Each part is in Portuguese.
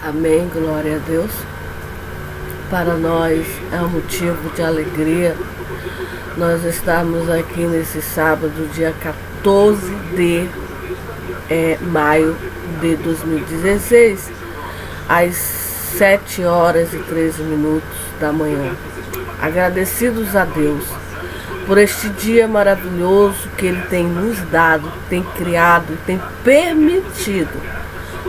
Amém, glória a Deus. Para nós é um motivo de alegria nós estamos aqui nesse sábado, dia 14 de maio de 2016, às 7 horas e 13 minutos da manhã. Agradecidos a Deus por este dia maravilhoso que Ele tem nos dado, tem criado, tem permitido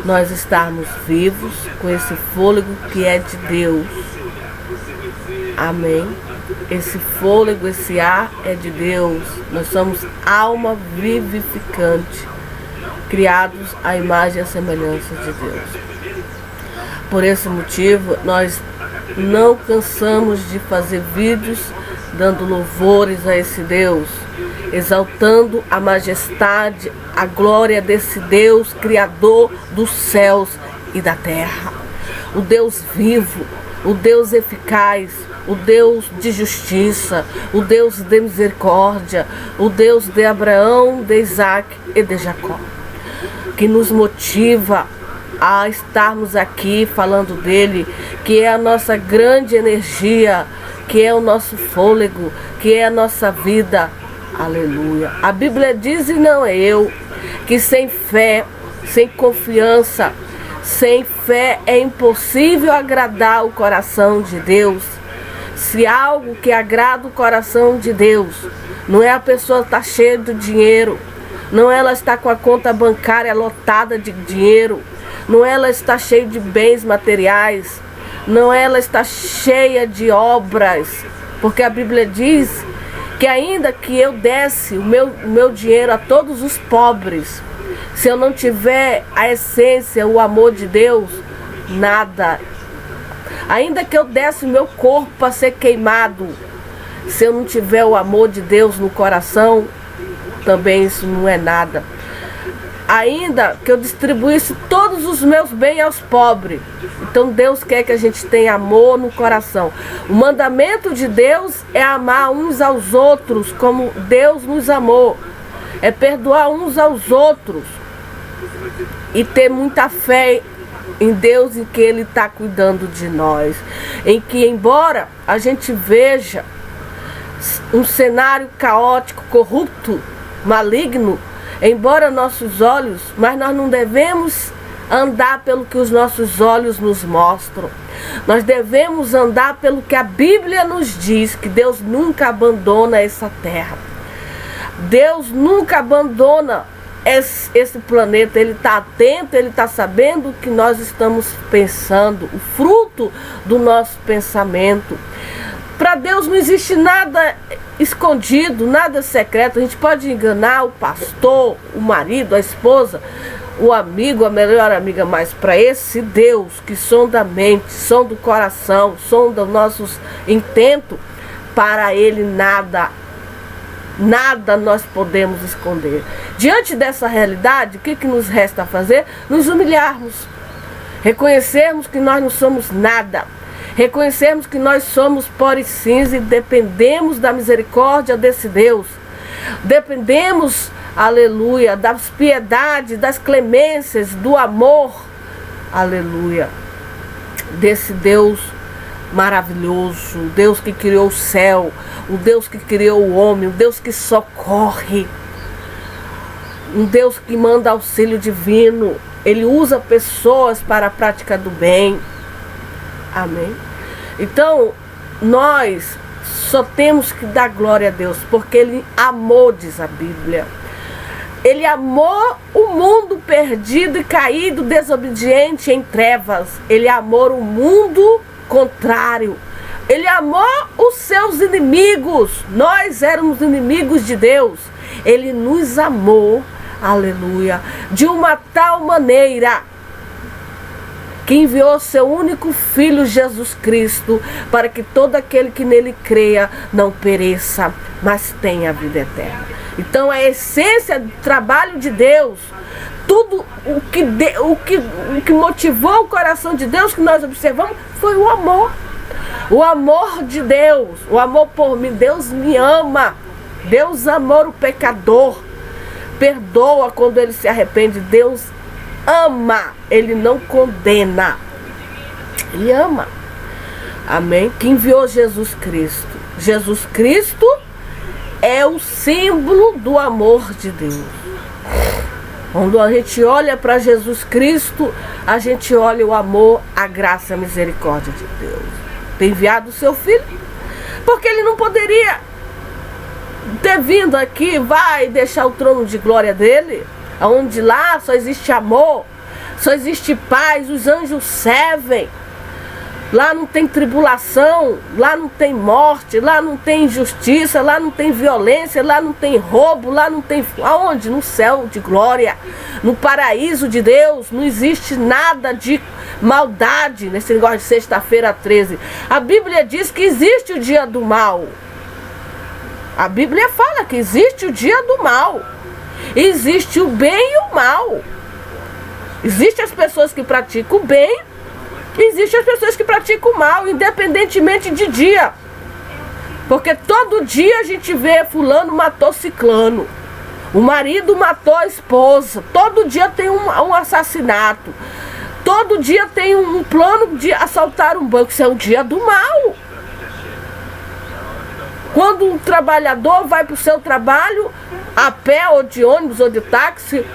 nós estarmos vivos com esse fôlego que é de Deus. Amém? Esse fôlego, esse ar é de Deus. Nós somos alma vivificante, criados à imagem e à semelhança de Deus. Por esse motivo, nós não cansamos de fazer vídeos dando louvores a esse Deus, exaltando a majestade, a glória desse Deus, Criador dos céus e da terra. O Deus vivo, o Deus eficaz, o Deus de justiça, o Deus de misericórdia, o Deus de Abraão, de Isaac e de Jacó, que nos motiva a estarmos aqui falando dele, que é a nossa grande energia, que é o nosso fôlego, que é a nossa vida. Aleluia. A Bíblia diz, e não é eu, que sem fé, sem confiança, sem fé é impossível agradar o coração de Deus. Se algo que agrada o coração de Deus, não é a pessoa estar cheia de dinheiro, não é ela estar com a conta bancária lotada de dinheiro, não é ela estar cheia de bens materiais, não é ela estar cheia de obras, porque a Bíblia diz que ainda que eu desse o meu dinheiro a todos os pobres, se eu não tiver a essência, o amor de Deus, nada. Ainda que eu desse o meu corpo para ser queimado, se eu não tiver o amor de Deus no coração, também isso não é nada. Ainda que eu distribuísse todos os meus bens aos pobres, então Deus quer que a gente tenha amor no coração. O mandamento de Deus é amar uns aos outros como Deus nos amou, é perdoar uns aos outros e ter muita fé em Deus, em que Ele está cuidando de nós, em que embora a gente veja um cenário caótico, corrupto, maligno, embora nossos olhos, mas nós não devemos andar pelo que os nossos olhos nos mostram. Nós devemos andar pelo que a Bíblia nos diz, que Deus nunca abandona essa terra. Deus nunca abandona esse planeta. Ele está atento, Ele está sabendo o que nós estamos pensando, o fruto do nosso pensamento. Para Deus não existe nada escondido, nada secreto. A gente pode enganar o pastor, o marido, a esposa, o amigo, a melhor amiga, mas para esse Deus que sonda a mente, sonda o coração, sonda os nossos intentos, para Ele nada nós podemos esconder. Diante dessa realidade, o que nos resta fazer? Nos humilharmos, reconhecermos que nós não somos nada, reconhecermos que nós somos pó e cinza e dependemos da misericórdia desse Deus. Dependemos, aleluia, das piedades, das clemências, do amor, aleluia, desse Deus maravilhoso, o Deus que criou o céu, o Deus que criou o homem, o Deus que socorre, um Deus que manda auxílio divino. Ele usa pessoas para a prática do bem. Amém? Então, nós só temos que dar glória a Deus, porque Ele amou, diz a Bíblia. Ele amou o mundo perdido e caído, desobediente em trevas. Ele amou o mundo contrário. Ele amou os seus inimigos. Nós éramos inimigos de Deus. Ele nos amou, aleluia, de uma tal maneira que enviou seu único Filho Jesus Cristo, para que todo aquele que nele creia não pereça, mas tenha a vida eterna. Então a essência do trabalho de Deus, tudo o que motivou o coração de Deus, que nós observamos, foi o amor. O amor de Deus, o amor por mim. Deus me ama. Deus amou o pecador, perdoa quando ele se arrepende. Deus ama, Ele não condena. Ele ama. Amém? Que enviou Jesus Cristo. Jesus Cristo é o símbolo do amor de Deus. Quando a gente olha para Jesus Cristo, a gente olha o amor, a graça e a misericórdia de Deus. Tem enviado o seu Filho, porque Ele não poderia ter vindo aqui, vai deixar o trono de glória dele, onde lá só existe amor, só existe paz, os anjos servem. Lá não tem tribulação, lá não tem morte, lá não tem injustiça, lá não tem violência, lá não tem roubo, lá não tem... Aonde? No céu de glória, no paraíso de Deus, não existe nada de maldade nesse negócio de sexta-feira 13. A Bíblia diz que existe o dia do mal. A Bíblia fala que existe o dia do mal. Existe o bem e o mal. Existem as pessoas que praticam o bem, existem as pessoas que praticam o mal, independentemente de dia. Porque todo dia a gente vê fulano matou ciclano, o marido matou a esposa, todo dia tem um assassinato, todo dia tem um plano de assaltar um banco. Isso é um dia do mal. Quando um trabalhador vai para o seu trabalho a pé ou de ônibus ou de táxi,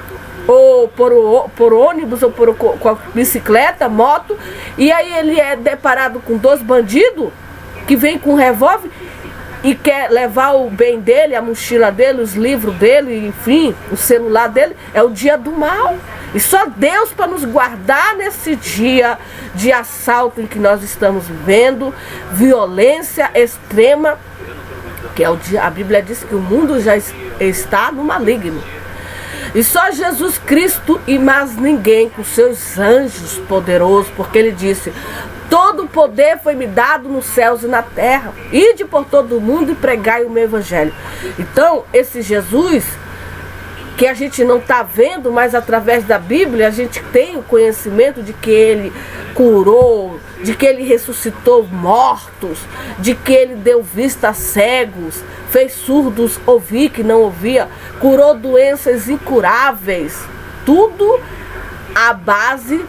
ou por ônibus, ou com a bicicleta, moto, e aí ele é deparado com 2 bandidos que vêm com um revólver e quer levar o bem dele, a mochila dele, os livros dele, enfim, o celular dele. É o dia do mal. E só Deus para nos guardar nesse dia de assalto em que nós estamos vivendo, violência extrema, que é o dia, a Bíblia diz que o mundo já está no maligno. E só Jesus Cristo e mais ninguém, com seus anjos poderosos, porque Ele disse: todo o poder foi me dado nos céus e na terra. Ide por todo o mundo e pregai o meu evangelho. Então, esse Jesus, que a gente não está vendo, mas através da Bíblia a gente tem o conhecimento de que Ele curou, de que Ele ressuscitou mortos, de que Ele deu vista a cegos, fez surdos ouvir que não ouvia, curou doenças incuráveis. Tudo à base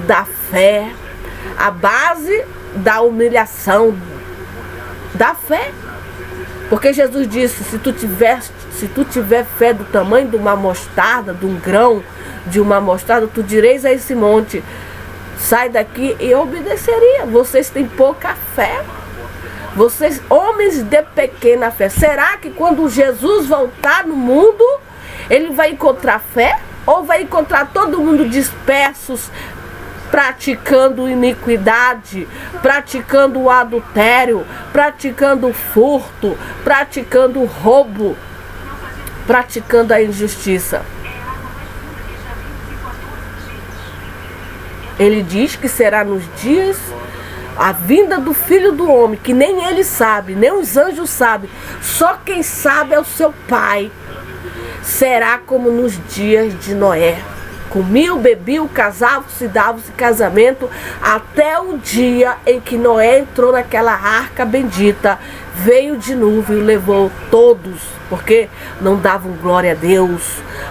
da fé, à base da humilhação, da fé. Porque Jesus disse: se tu tiver fé do tamanho de uma mostarda, de um grão de uma mostarda, tu direis a esse monte: sai daqui, e obedeceria. Vocês têm pouca fé. Vocês, homens de pequena fé. Será que quando Jesus voltar no mundo, Ele vai encontrar fé? Ou vai encontrar todo mundo dispersos, praticando iniquidade, praticando o adultério, praticando o furto, praticando o roubo, praticando a injustiça? Ele diz que será nos dias a vinda do Filho do Homem, que nem Ele sabe, nem os anjos sabem, só quem sabe é o seu Pai. Será como nos dias de Noé: comiam, bebiam, casavam-se, davam-se casamento, até o dia em que Noé entrou naquela arca bendita, veio de nuvem e levou todos, porque não davam glória a Deus,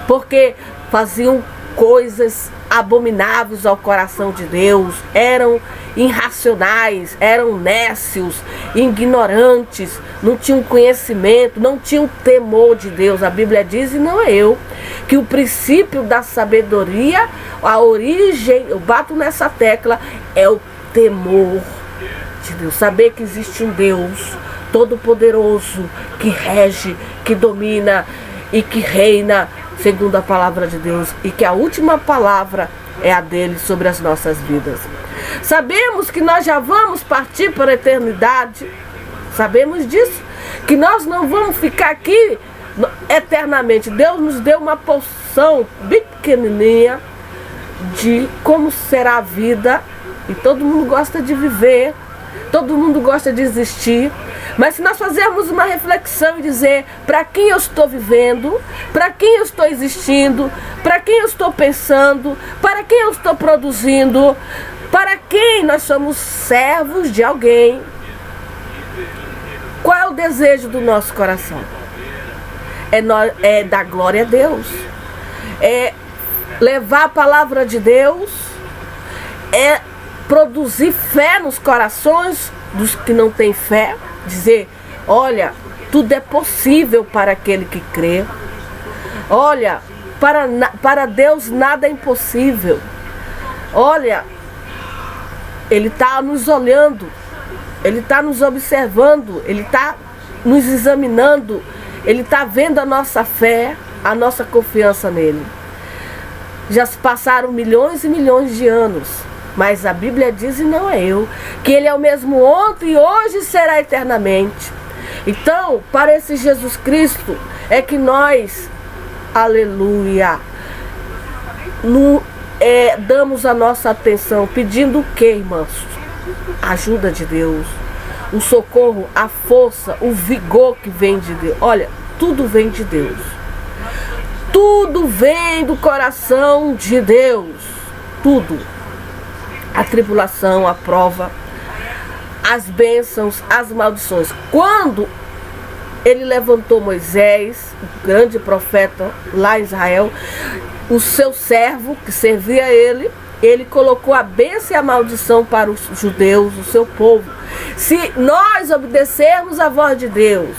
porque faziam coisas abomináveis ao coração de Deus, eram irracionais, eram nécios, ignorantes, não tinham conhecimento, não tinham temor de Deus. A Bíblia diz, e não é eu, que o princípio da sabedoria, a origem, eu bato nessa tecla, é o temor de Deus. Saber que existe um Deus todo-poderoso, que rege, que domina e que reina segundo a palavra de Deus, e que a última palavra é a dele sobre as nossas vidas. Sabemos que nós já vamos partir para a eternidade, sabemos disso, que nós não vamos ficar aqui eternamente. Deus nos deu uma porção bem pequenininha de como será a vida, e todo mundo gosta de viver, todo mundo gosta de existir. Mas se nós fizermos uma reflexão e dizer: para quem eu estou vivendo, para quem eu estou existindo, para quem eu estou pensando, para quem eu estou produzindo, para quem nós somos servos de alguém, qual é o desejo do nosso coração? É dar glória a Deus, é levar a palavra de Deus, é produzir fé nos corações dos que não têm fé, dizer, olha, tudo é possível para aquele que crê. Olha, para Deus nada é impossível. Olha, Ele está nos olhando, Ele está nos observando, Ele está nos examinando, Ele está vendo a nossa fé, a nossa confiança nele. Já se passaram milhões e milhões de anos, mas a Bíblia diz, e não é eu, que Ele é o mesmo ontem e hoje e será eternamente. Então, para esse Jesus Cristo é que nós, aleluia, damos a nossa atenção, pedindo o que, irmãos? A ajuda de Deus, o socorro, a força, o vigor que vem de Deus. Olha, tudo vem de Deus. Tudo vem do coração de Deus. Tudo. A tribulação, a prova, as bênçãos, as maldições. Quando Ele levantou Moisés, o grande profeta lá em Israel, o seu servo que servia a ele colocou a bênção e a maldição para os judeus, o seu povo. Se nós obedecermos a voz de Deus,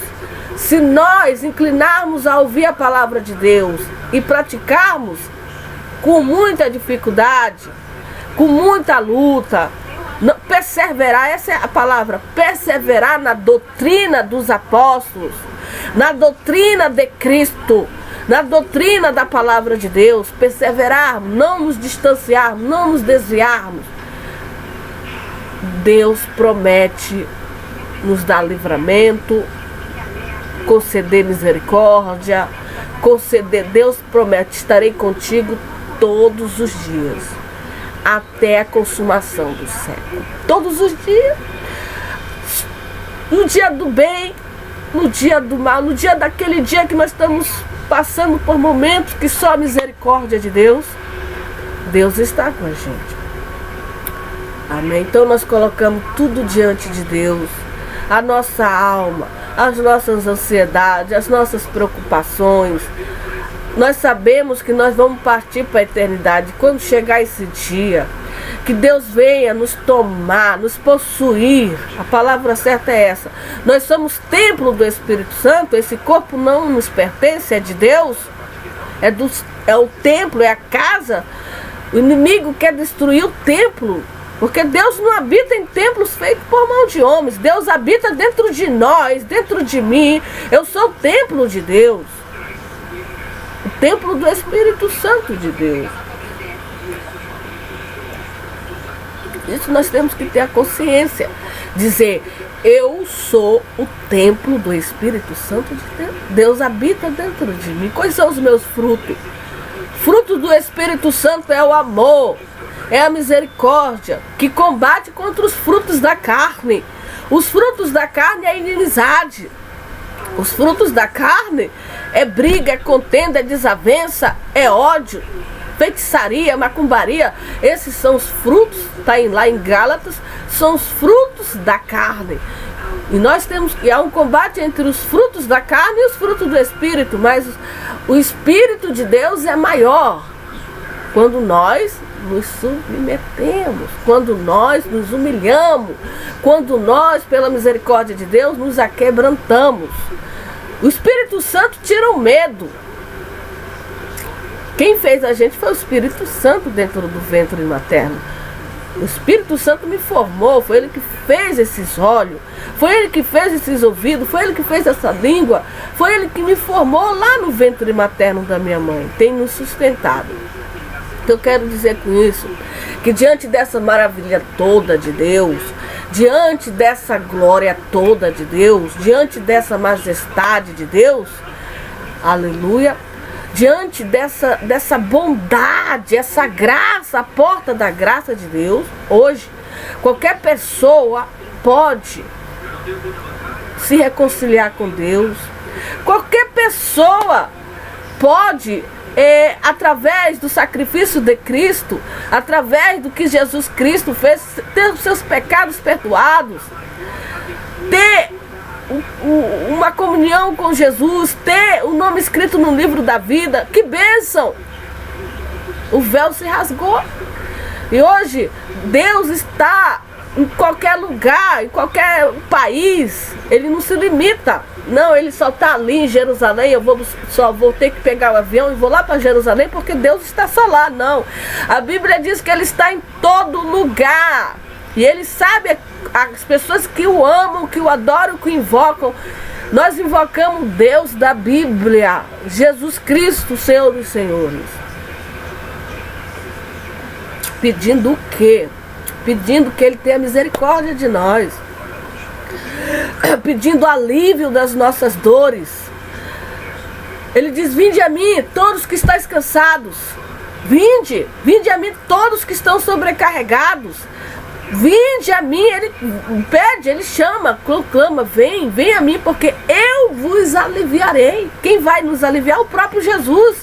se nós inclinarmos a ouvir a palavra de Deus e praticarmos com muita dificuldade, com muita luta, perseverar, essa é a palavra, perseverar na doutrina dos apóstolos, na doutrina de Cristo, na doutrina da palavra de Deus, perseverarmos, não nos distanciarmos, não nos desviarmos, Deus promete nos dar livramento, conceder misericórdia, conceder. Deus promete, estarei contigo todos os dias, até a consumação do século. Todos os dias, no dia do bem, no dia do mal, no dia daquele dia que nós estamos passando por momentos que só a misericórdia de Deus, Deus está com a gente. Amém? Então nós colocamos tudo diante de Deus, a nossa alma, as nossas ansiedades, as nossas preocupações. Nós sabemos que nós vamos partir para a eternidade. Quando chegar esse dia, que Deus venha nos tomar, nos possuir. A palavra certa é essa. Nós somos templo do Espírito Santo. Esse corpo não nos pertence, é de Deus. É o templo, é a casa. O inimigo quer destruir o templo, porque Deus não habita em templos feitos por mão de homens. Deus habita dentro de nós, dentro de mim. Eu sou o templo de Deus. O templo do Espírito Santo de Deus. Isso nós temos que ter a consciência. Dizer, eu sou o templo do Espírito Santo de Deus. Deus habita dentro de mim. Quais são os meus frutos? Fruto do Espírito Santo é o amor, é a misericórdia, que combate contra os frutos da carne. Os frutos da carne é a inimizade. Os frutos da carne é briga, é contenda, é desavença, é ódio, feitiçaria, macumbaria. Esses são os frutos, está lá em Gálatas, são os frutos da carne. E nós temos que há um combate entre os frutos da carne e os frutos do Espírito, mas o Espírito de Deus é maior quando nós nos submetemos, quando nós nos humilhamos, quando nós, pela misericórdia de Deus, nos aquebrantamos. O Espírito Santo tira o medo. Quem fez a gente foi o Espírito Santo dentro do ventre materno. O Espírito Santo me formou, foi Ele que fez esses olhos, foi Ele que fez esses ouvidos, foi Ele que fez essa língua, foi Ele que me formou lá no ventre materno da minha mãe, tem nos sustentado. O que eu quero dizer com isso? Que diante dessa maravilha toda de Deus, diante dessa glória toda de Deus, diante dessa majestade de Deus, aleluia, diante dessa bondade, essa graça, a porta da graça de Deus, hoje, qualquer pessoa pode se reconciliar com Deus. Qualquer pessoa pode, através do sacrifício de Cristo, através do que Jesus Cristo fez, ter os seus pecados perdoados, ter uma comunhão com Jesus, ter o nome escrito no livro da vida. Que bênção! O véu se rasgou. E hoje Deus está em qualquer lugar, em qualquer país. Ele não se limita. Não, ele só está ali em Jerusalém. Só vou ter que pegar o avião e vou lá para Jerusalém porque Deus está só lá. Não. A Bíblia diz que ele está em todo lugar. E ele sabe as pessoas que o amam, que o adoram, que o invocam. Nós invocamos Deus da Bíblia, Jesus Cristo, Senhor dos Senhores. Pedindo o quê? Pedindo que Ele tenha misericórdia de nós. Pedindo alívio das nossas dores. Ele diz: vinde a mim, todos que estáis cansados. Vinde a mim, todos que estão sobrecarregados. Vinde a mim, ele pede, ele chama, clama, vem a mim, porque eu vos aliviarei. Quem vai nos aliviar? O próprio Jesus.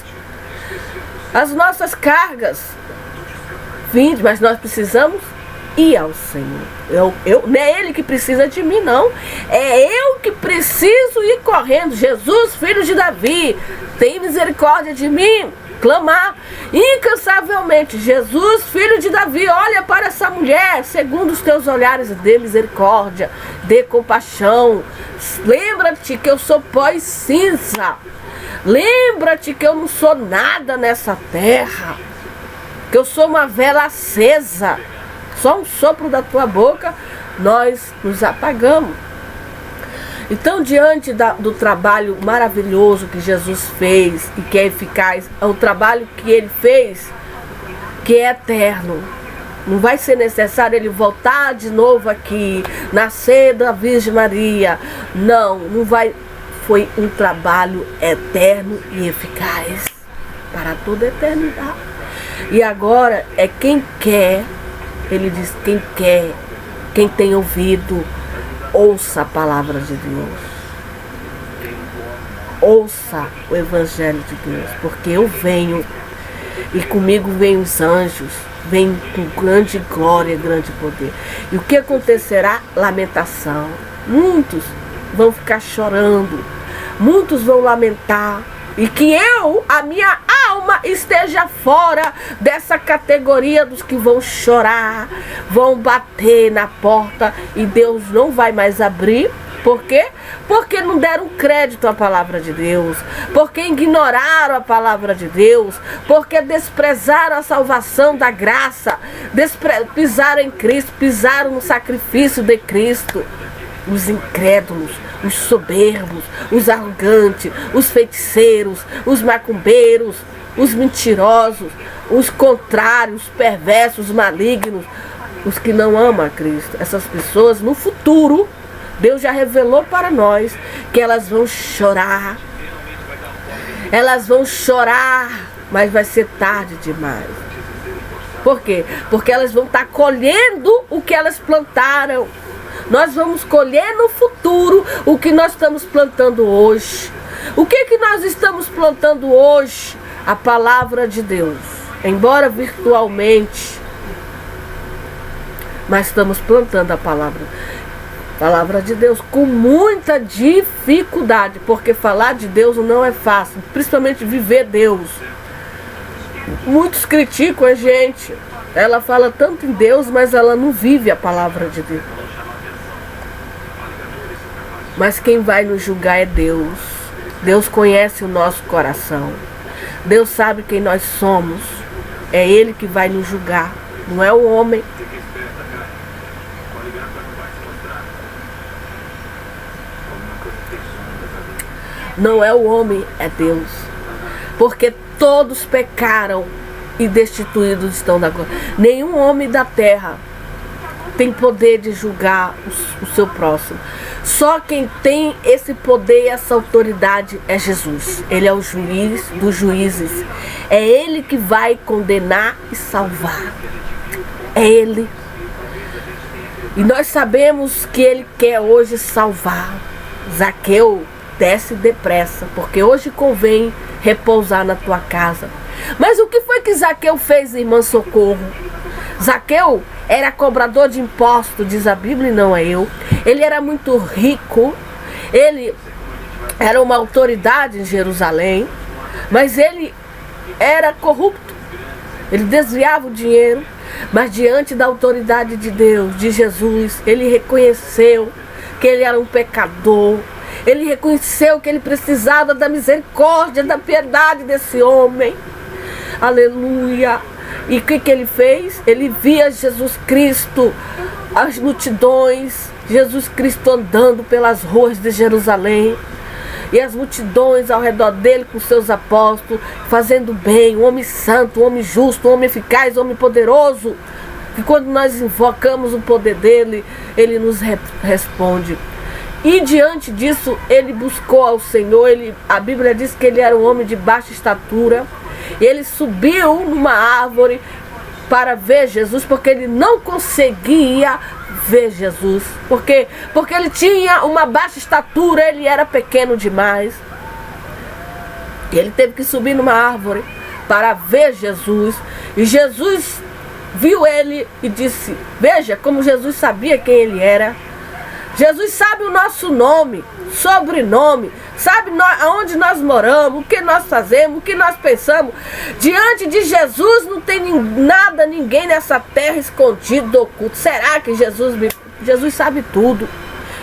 As nossas cargas. Vinde, mas nós precisamos ir ao Senhor. Não é Ele que precisa de mim, não. É eu que preciso ir correndo. Jesus, filho de Davi, tem misericórdia de mim. Clamar incansavelmente: Jesus, filho de Davi, olha para essa mulher segundo os teus olhares, dê misericórdia, dê compaixão. Lembra-te que eu sou pó e cinza. Lembra-te que eu não sou nada nessa terra, que eu sou uma vela acesa. Só um sopro da tua boca nós nos apagamos. Então, diante do trabalho maravilhoso que Jesus fez e que é eficaz, é um trabalho que Ele fez, que é eterno. Não vai ser necessário Ele voltar de novo aqui, nascer da Virgem Maria. Não vai. Foi um trabalho eterno e eficaz para toda a eternidade. E agora é quem quer, Ele diz: quem quer, quem tem ouvido, ouça a palavra de Deus. Ouça o Evangelho de Deus, porque eu venho e comigo vêm os anjos, vêm com grande glória e grande poder. E o que acontecerá? Lamentação. Muitos vão ficar chorando, muitos vão lamentar, e que a minha alma esteja fora dessa categoria dos que vão chorar, vão bater na porta e Deus não vai mais abrir. Por quê? Porque não deram crédito à palavra de Deus, porque ignoraram a palavra de Deus, porque desprezaram a salvação da graça, pisaram em Cristo, pisaram no sacrifício de Cristo. Os incrédulos, os soberbos, os arrogantes, os feiticeiros, os macumbeiros, os mentirosos, os contrários, os perversos, os malignos, os que não amam a Cristo. Essas pessoas, no futuro, Deus já revelou para nós que elas vão chorar. Elas vão chorar, mas vai ser tarde demais. Por quê? Porque elas vão estar colhendo o que elas plantaram. Nós vamos colher no futuro o que nós estamos plantando hoje. O que nós estamos plantando hoje? A palavra de Deus. Embora virtualmente, mas estamos plantando a palavra de Deus com muita dificuldade, porque falar de Deus não é fácil, principalmente viver Deus. Muitos criticam a gente. Ela fala tanto em Deus, mas ela não vive a palavra de Deus. Mas quem vai nos julgar é Deus. Deus conhece o nosso coração. Deus sabe quem nós somos. É Ele que vai nos julgar, não é o homem. Não é o homem, é Deus. Porque todos pecaram e destituídos estão da glória. Nenhum homem da terra tem poder de julgar o seu próximo. Só quem tem esse poder e essa autoridade é Jesus. Ele é o juiz dos juízes. É Ele que vai condenar e salvar. É Ele. E nós sabemos que Ele quer hoje salvar. Zaqueu, desce depressa, porque hoje convém repousar na tua casa. Mas o que foi que Zaqueu fez, irmã Socorro? Zaqueu era cobrador de impostos, diz a Bíblia, e não é eu. Ele era muito rico, ele era uma autoridade em Jerusalém, mas ele era corrupto. Ele desviava o dinheiro. Mas diante da autoridade de Deus, de Jesus, ele reconheceu que ele era um pecador. Ele reconheceu que ele precisava da misericórdia, da piedade desse homem. Aleluia. E o que ele fez? Ele via Jesus Cristo, as multidões, Jesus Cristo andando pelas ruas de Jerusalém. E as multidões ao redor dele com seus apóstolos, fazendo bem, um homem santo, um homem justo, um homem eficaz, um homem poderoso. Que quando nós invocamos o poder dele, ele nos responde. E diante disso, ele buscou ao Senhor. A Bíblia diz que ele era um homem de baixa estatura. Ele subiu numa árvore para ver Jesus, porque ele não conseguia ver Jesus. Por quê? Porque ele tinha uma baixa estatura, ele era pequeno demais. E ele teve que subir numa árvore para ver Jesus. E Jesus viu ele e disse, veja como Jesus sabia quem ele era. Jesus sabe o nosso nome, sobrenome, sabe aonde nós moramos, o que nós fazemos, o que nós pensamos. Diante de Jesus não tem nada, ninguém nessa terra escondido, oculto. Será que Jesus sabe tudo?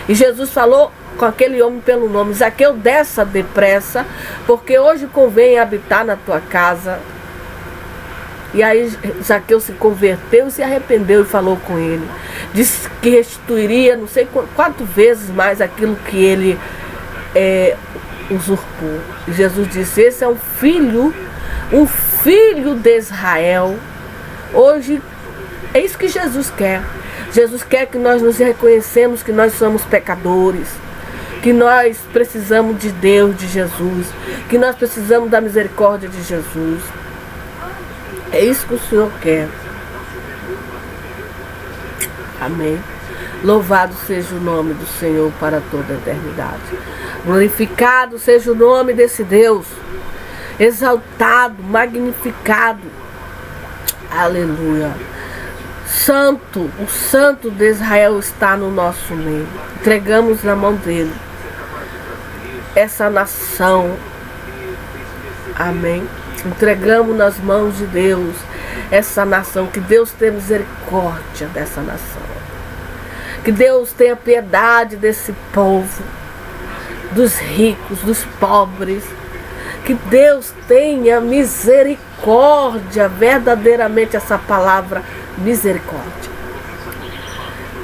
E Jesus falou com aquele homem pelo nome, Zaqueu, desça depressa, porque hoje convém habitar na tua casa. E aí Zaqueu se converteu, se arrependeu e falou com ele. Disse que restituiria não sei quantas vezes mais aquilo que ele usurpou. E Jesus disse, esse é um filho de Israel. Hoje é isso que Jesus quer. Jesus quer que nós nos reconhecemos que nós somos pecadores, que nós precisamos de Deus, de Jesus, que nós precisamos da misericórdia de Jesus. É isso que o Senhor quer. Amém. Louvado seja o nome do Senhor para toda a eternidade. Glorificado seja o nome desse Deus. Exaltado, magnificado. Aleluia. Santo, o Santo de Israel está no nosso meio. Entregamos na mão dele essa nação. Amém. Entregamos nas mãos de Deus essa nação. Que Deus tenha misericórdia dessa nação. Que Deus tenha piedade desse povo, dos ricos, dos pobres. Que Deus tenha misericórdia, verdadeiramente essa palavra, misericórdia.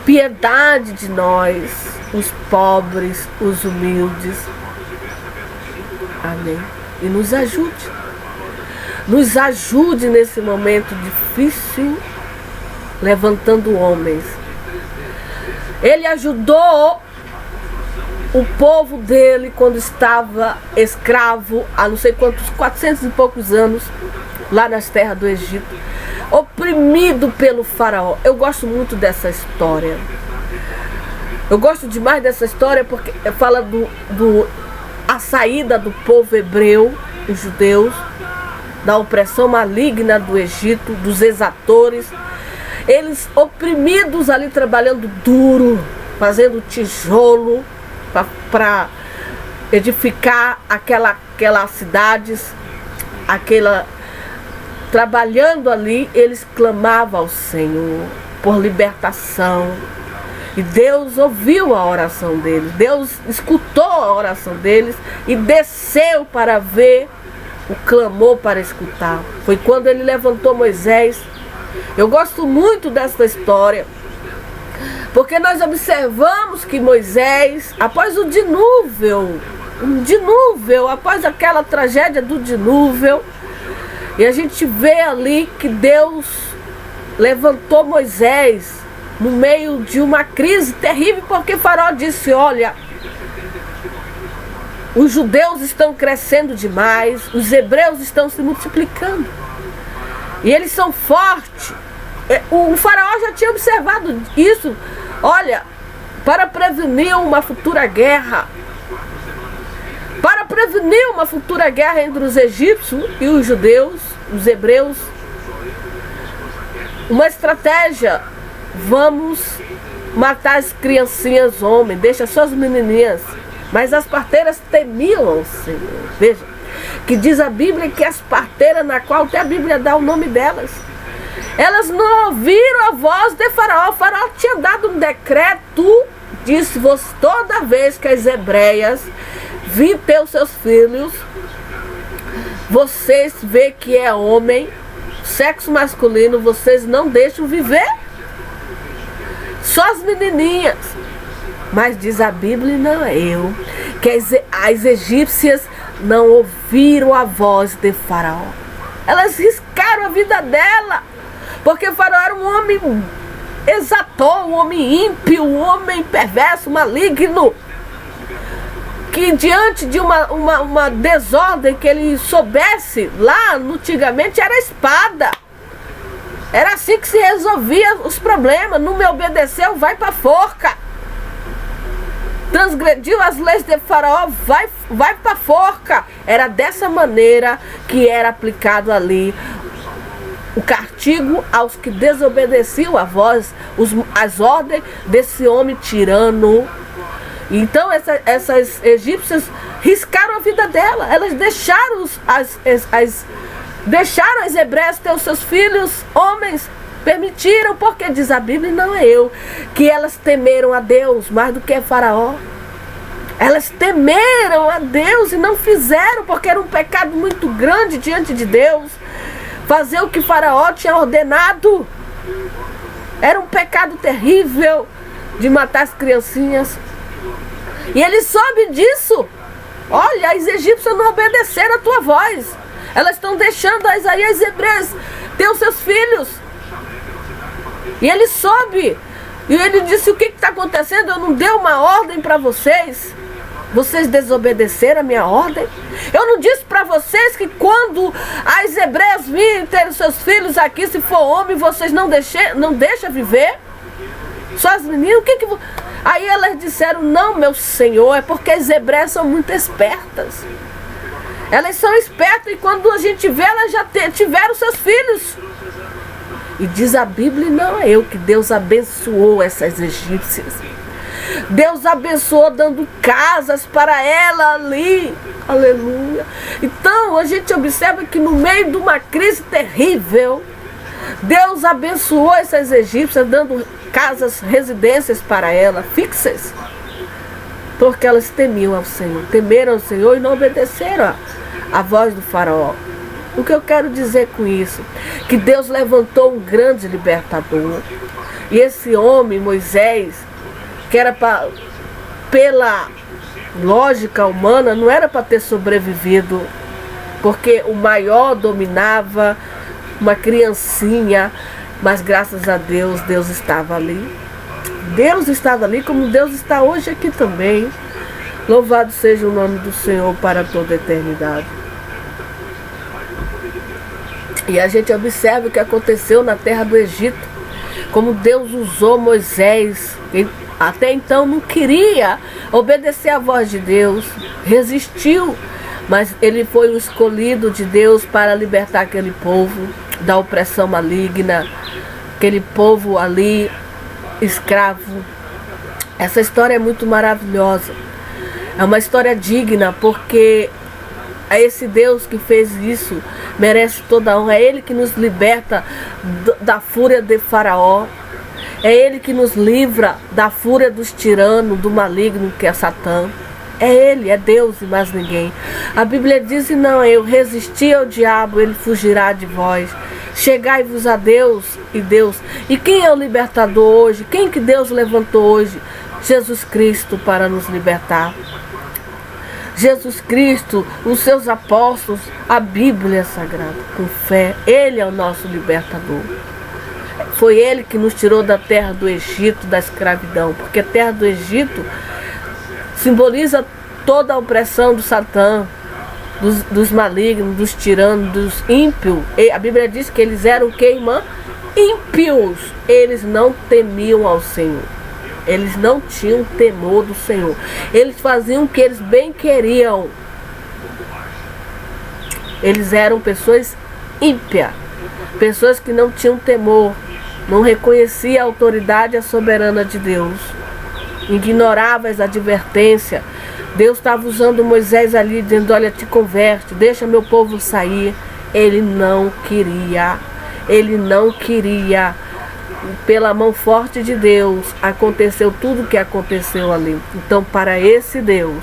Piedade de nós, os pobres, os humildes. Amém. E nos ajude. Nos ajude nesse momento difícil, levantando homens. Ele ajudou o povo dele quando estava escravo, há não sei quantos, 400 e poucos anos, lá nas terras do Egito, oprimido pelo faraó. Eu gosto muito dessa história. Eu gosto demais dessa história porque fala a saída do povo hebreu, os judeus, da opressão maligna do Egito, dos exatores. Eles oprimidos ali, trabalhando duro, fazendo tijolo para edificar aquelas cidades, trabalhando ali, eles clamavam ao Senhor por libertação. E Deus ouviu a oração deles, Deus escutou a oração deles e desceu para ver o clamor, para escutar. Foi quando ele levantou Moisés. Eu gosto muito dessa história, porque nós observamos que Moisés, após o dilúvio, após aquela tragédia do dilúvio, e a gente vê ali que Deus levantou Moisés no meio de uma crise terrível, porque Faraó disse, olha, os judeus estão crescendo demais, os hebreus estão se multiplicando. E eles são fortes. O faraó já tinha observado isso. Olha, para prevenir uma futura guerra, entre os egípcios e os judeus, os hebreus, uma estratégia, vamos matar as criancinhas homens, deixa só as menininhas. Mas as parteiras temiam ao Senhor. Veja, que diz a Bíblia que as parteiras, na qual até a Bíblia dá o nome delas, Elas não ouviram a voz de Faraó. Faraó tinha dado um decreto, disse: toda vez que as hebreias vir ter os seus filhos, vocês vê que é homem, sexo masculino, vocês não deixam viver. Só as menininhas. Mas diz a Bíblia, não é eu, que as egípcias não ouviram a voz de Faraó. Elas riscaram a vida dela, porque Faraó era um homem exator, um homem ímpio, um homem perverso, maligno, que diante de uma desordem que ele soubesse lá antigamente era a espada. Era assim que se resolvia os problemas. Não me obedeceu, vai para a forca. Transgrediu as leis de Faraó, vai para a forca. Era dessa maneira que era aplicado ali o castigo aos que desobedeciam a voz, as ordens desse homem tirano. Então essas egípcias riscaram a vida dela. Elas deixaram deixaram as hebreias ter os seus filhos homens. Permitiram, porque diz a Bíblia, não é eu, que elas temeram a Deus mais do que a Faraó. Elas temeram a Deus e não fizeram, porque era um pecado muito grande diante de Deus fazer o que Faraó tinha ordenado. Era um pecado terrível de matar as criancinhas. E ele soube disso. Olha, as egípcias não obedeceram a tua voz. Elas estão deixando as hebreias ter os seus filhos. E ele soube. E ele disse: o que está acontecendo? Eu não dei uma ordem para vocês. Vocês desobedeceram a minha ordem. Eu não disse para vocês que quando as hebreias virem ter os seus filhos aqui, se for homem, vocês não deixam viver? Só as meninas? Aí elas disseram: não, meu senhor, é porque as hebreias são muito espertas. Elas são espertas e quando a gente vê, elas já tiveram seus filhos. E diz a Bíblia, não é eu, que Deus abençoou essas egípcias. Deus abençoou dando casas para ela ali. Aleluia. Então a gente observa que no meio de uma crise terrível, Deus abençoou essas egípcias dando casas, residências para ela, fixas. Porque elas temiam ao Senhor, temeram ao Senhor e não obedeceram a voz do Faraó. O que eu quero dizer com isso? Que Deus levantou um grande libertador. E esse homem, Moisés, que era pela lógica humana, não era para ter sobrevivido, porque o maior dominava uma criancinha, mas graças a Deus, Deus estava ali. Deus estava ali como Deus está hoje aqui também. Louvado seja o nome do Senhor para toda a eternidade. E a gente observa o que aconteceu na terra do Egito, como Deus usou Moisés. Ele até então não queria obedecer à voz de Deus, resistiu, mas ele foi o escolhido de Deus para libertar aquele povo da opressão maligna, aquele povo ali escravo. Essa história é muito maravilhosa, é uma história digna, porque é esse Deus que fez isso, merece toda a honra. É Ele que nos liberta da fúria de Faraó. É Ele que nos livra da fúria dos tiranos, do maligno que é Satã. É Ele, é Deus e mais ninguém. A Bíblia diz: não, eu resisti ao diabo, ele fugirá de vós. Chegai-vos a Deus e Deus. E quem é o libertador hoje? Quem que Deus levantou hoje? Jesus Cristo para nos libertar. Jesus Cristo, os seus apóstolos, a Bíblia Sagrada, com fé. Ele é o nosso libertador. Foi Ele que nos tirou da terra do Egito, da escravidão, porque a terra do Egito simboliza toda a opressão do Satã, dos malignos, dos tiranos, dos ímpios. E a Bíblia diz que eles eram o que, irmã? Ímpios. Eles não temiam ao Senhor. Eles não tinham temor do Senhor. Eles faziam o que eles bem queriam. Eles eram pessoas ímpias. Pessoas que não tinham temor. Não reconheciam a autoridade e a soberana de Deus. Ignoravam as advertências. Deus estava usando Moisés ali, dizendo: olha, te converte, deixa meu povo sair. Ele não queria. Ele não queria. Pela mão forte de Deus, aconteceu tudo o que aconteceu ali. Então, para esse Deus,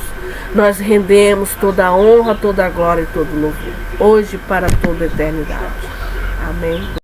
nós rendemos toda a honra, toda a glória e todo o louvor, hoje para toda a eternidade. Amém.